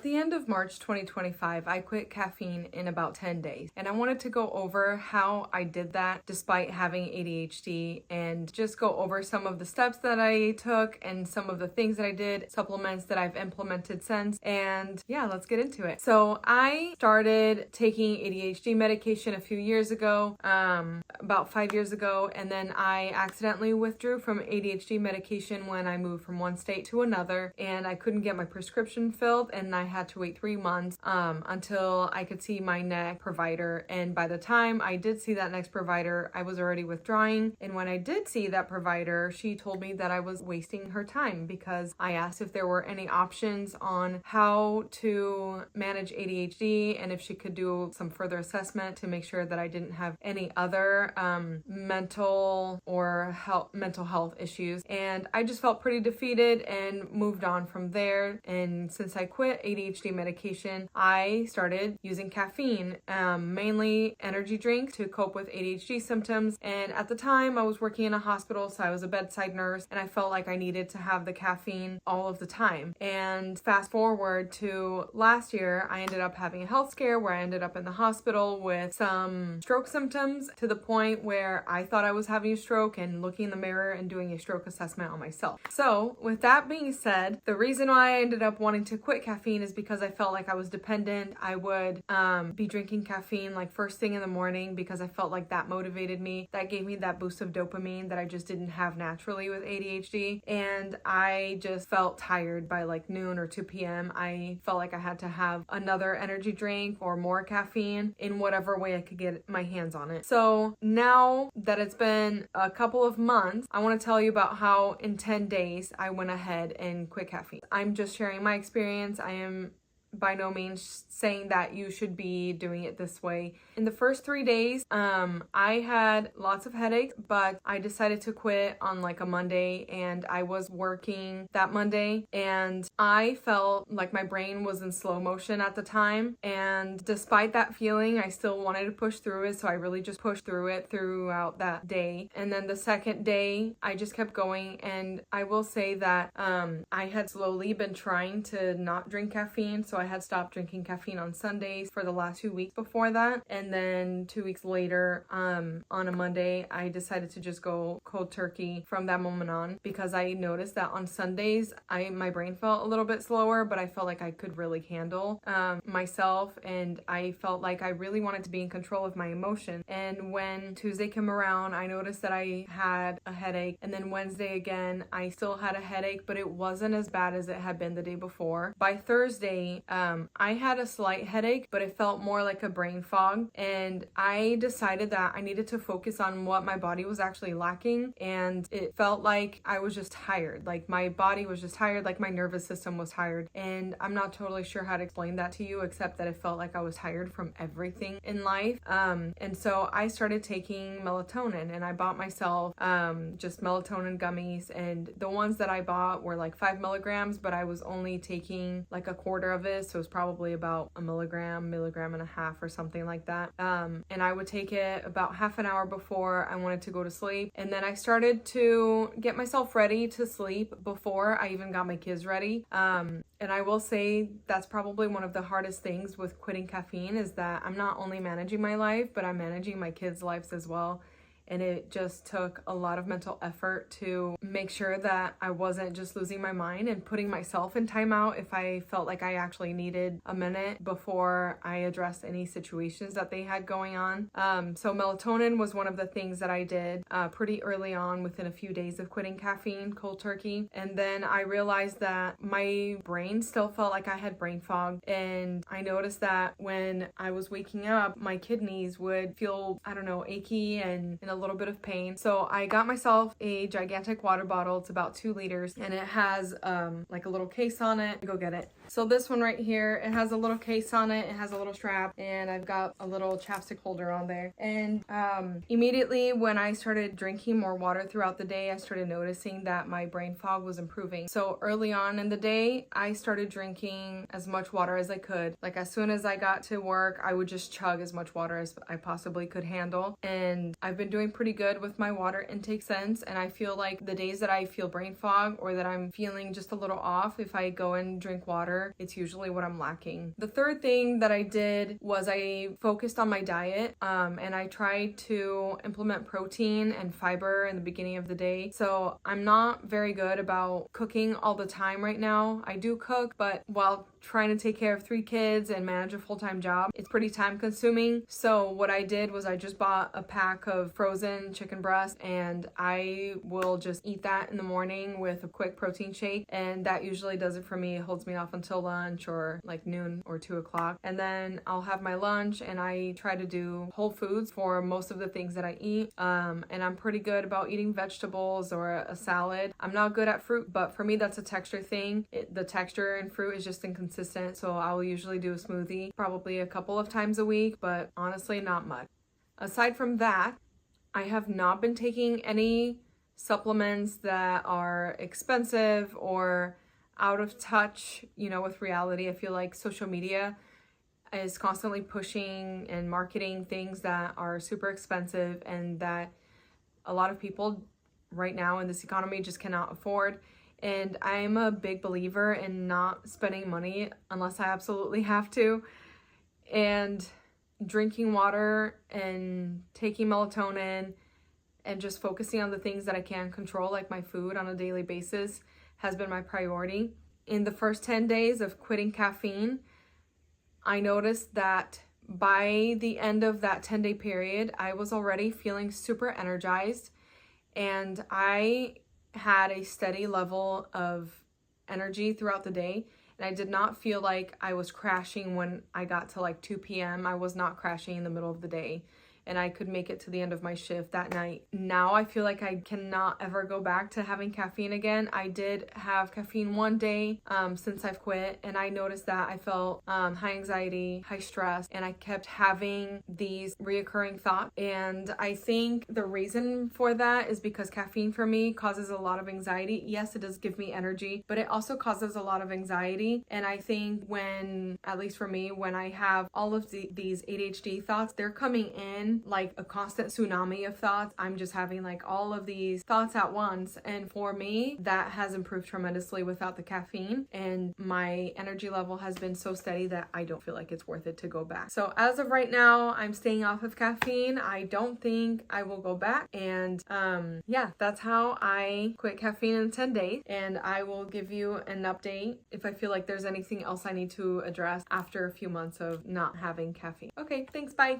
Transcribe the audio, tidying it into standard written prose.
At the end of March 2025, I quit caffeine in about 10 days. And I wanted to go over how I did that despite having ADHD and just go over some of the steps that I took and some of the things that I did, supplements that I've implemented since. And yeah, let's get into it. So I started taking ADHD medication a few years ago, about 5 years ago. And then I accidentally withdrew from ADHD medication when I moved from one state to another. And I couldn't get my prescription filled, and I had to wait 3 months until I could see my next provider. And by the time I did see that next provider, I was already withdrawing. And when I did see that provider, she told me that I was wasting her time because I asked if there were any options on how to manage ADHD and if she could do some further assessment to make sure that I didn't have any other mental health issues. And I just felt pretty defeated and moved on from there. And since I quit ADHD medication, I started using caffeine, mainly energy drink to cope with ADHD symptoms. And at the time I was working in a hospital, so I was a bedside nurse, and I felt like I needed to have the caffeine all of the time. And fast forward to last year, I ended up having a health scare where I ended up in the hospital with some stroke symptoms to the point where I thought I was having a stroke, and looking in the mirror and doing a stroke assessment on myself. So with that being said, the reason why I ended up wanting to quit caffeine is because I felt like I was dependent. I would be drinking caffeine like first thing in the morning because I felt like that motivated me. That gave me that boost of dopamine that I just didn't have naturally with ADHD. And I just felt tired by like noon or 2 p.m. I felt like I had to have another energy drink or more caffeine in whatever way I could get my hands on it. So now that it's been a couple of months, I want to tell you about how in 10 days I went ahead and quit caffeine. I'm just sharing my experience. I am by no means saying that you should be doing it this way. In the first 3 days, I had lots of headaches, but I decided to quit on like a Monday, and I was working that Monday, and I felt like my brain was in slow motion at the time. And despite that feeling, I still wanted to push through it. So I really just pushed through it throughout that day. And then the second day, I just kept going. And I will say that I had slowly been trying to not drink caffeine. So I had stopped drinking caffeine on Sundays for the last 2 weeks before that. And then 2 weeks later, on a Monday, I decided to just go cold turkey from that moment on, because I noticed that on Sundays, my brain felt a little bit slower, but I felt like I could really handle myself. And I felt like I really wanted to be in control of my emotion. And when Tuesday came around, I noticed that I had a headache. And then Wednesday again, I still had a headache, but it wasn't as bad as it had been the day before. By Thursday, I had a slight headache, but it felt more like a brain fog. And I decided that I needed to focus on what my body was actually lacking. And it felt like I was just tired. Like my body was just tired, like my nervous system was tired. And I'm not totally sure how to explain that to you, except that it felt like I was tired from everything in life. And so I started taking melatonin, and I bought myself just melatonin gummies. And the ones that I bought were like 5 milligrams, but I was only taking like a quarter of it. So it was probably about a milligram and a half or something like that. And I would take it about half an hour before I wanted to go to sleep. And then I started to get myself ready to sleep before I even got my kids ready. And I will say that's probably one of the hardest things with quitting caffeine, is that I'm not only managing my life, but I'm managing my kids' lives as well. And it just took a lot of mental effort to make sure that I wasn't just losing my mind and putting myself in timeout if I felt like I actually needed a minute before I addressed any situations that they had going on. So melatonin was one of the things that I did pretty early on, within a few days of quitting caffeine, cold turkey. And then I realized that my brain still felt like I had brain fog. And I noticed that when I was waking up, my kidneys would feel, achy and in a little bit of pain. So I got myself a gigantic water bottle. It's about 2 liters, and it has like a little case on it. Go get it. So this one right here, it has a little case on it. It has a little strap, and I've got a little chapstick holder on there. And immediately when I started drinking more water throughout the day, I started noticing that my brain fog was improving. So early on in the day, I started drinking as much water as I could. Like as soon as I got to work, I would just chug as much water as I possibly could handle. And I've been doing pretty good with my water intake since. And I feel like the days that I feel brain fog or that I'm feeling just a little off, if I go and drink water water. It's usually what I'm lacking. The third thing that I did was I focused on my diet, and I tried to implement protein and fiber in the beginning of the day. So I'm not very good about cooking all the time right now. I do cook, but while trying to take care of 3 kids and manage a full-time job, it's pretty time consuming. So what I did was I just bought a pack of frozen chicken breast, and I will just eat that in the morning with a quick protein shake, and that usually does it for me. It holds me off until lunch or like noon or 2 o'clock, and then I'll have my lunch, and I try to do whole foods for most of the things that I eat, and I'm pretty good about eating vegetables or a salad. I'm not good at fruit, but for me that's a texture thing. The texture in fruit is just inconsistent, so I'll usually do a smoothie probably a couple of times a week, but honestly not much. Aside from that, I have not been taking any supplements that are expensive or out of touch, with reality. I feel like social media is constantly pushing and marketing things that are super expensive and that a lot of people right now in this economy just cannot afford. And I'm a big believer in not spending money unless I absolutely have to. And drinking water and taking melatonin and just focusing on the things that I can control, like my food on a daily basis, has been my priority. In the first 10 days of quitting caffeine, I noticed that by the end of that 10-day period, I was already feeling super energized, and I had a steady level of energy throughout the day, and I did not feel like I was crashing when I got to like 2 p.m. I was not crashing in the middle of the day, and I could make it to the end of my shift that night. Now I feel like I cannot ever go back to having caffeine again. I did have caffeine one day since I've quit, and I noticed that I felt high anxiety, high stress, and I kept having these reoccurring thoughts. And I think the reason for that is because caffeine for me causes a lot of anxiety. Yes, it does give me energy, but it also causes a lot of anxiety. And I think when, at least for me, when I have all of these ADHD thoughts, they're coming in like a constant tsunami of thoughts. I'm just having like all of these thoughts at once, and for me that has improved tremendously without the caffeine, and my energy level has been so steady that I don't feel like it's worth it to go back. So as of right now, I'm staying off of caffeine. I don't think I will go back, and yeah, that's how I quit caffeine in 10 days, and I will give you an update if I feel like there's anything else I need to address after a few months of not having caffeine. Okay, thanks, bye.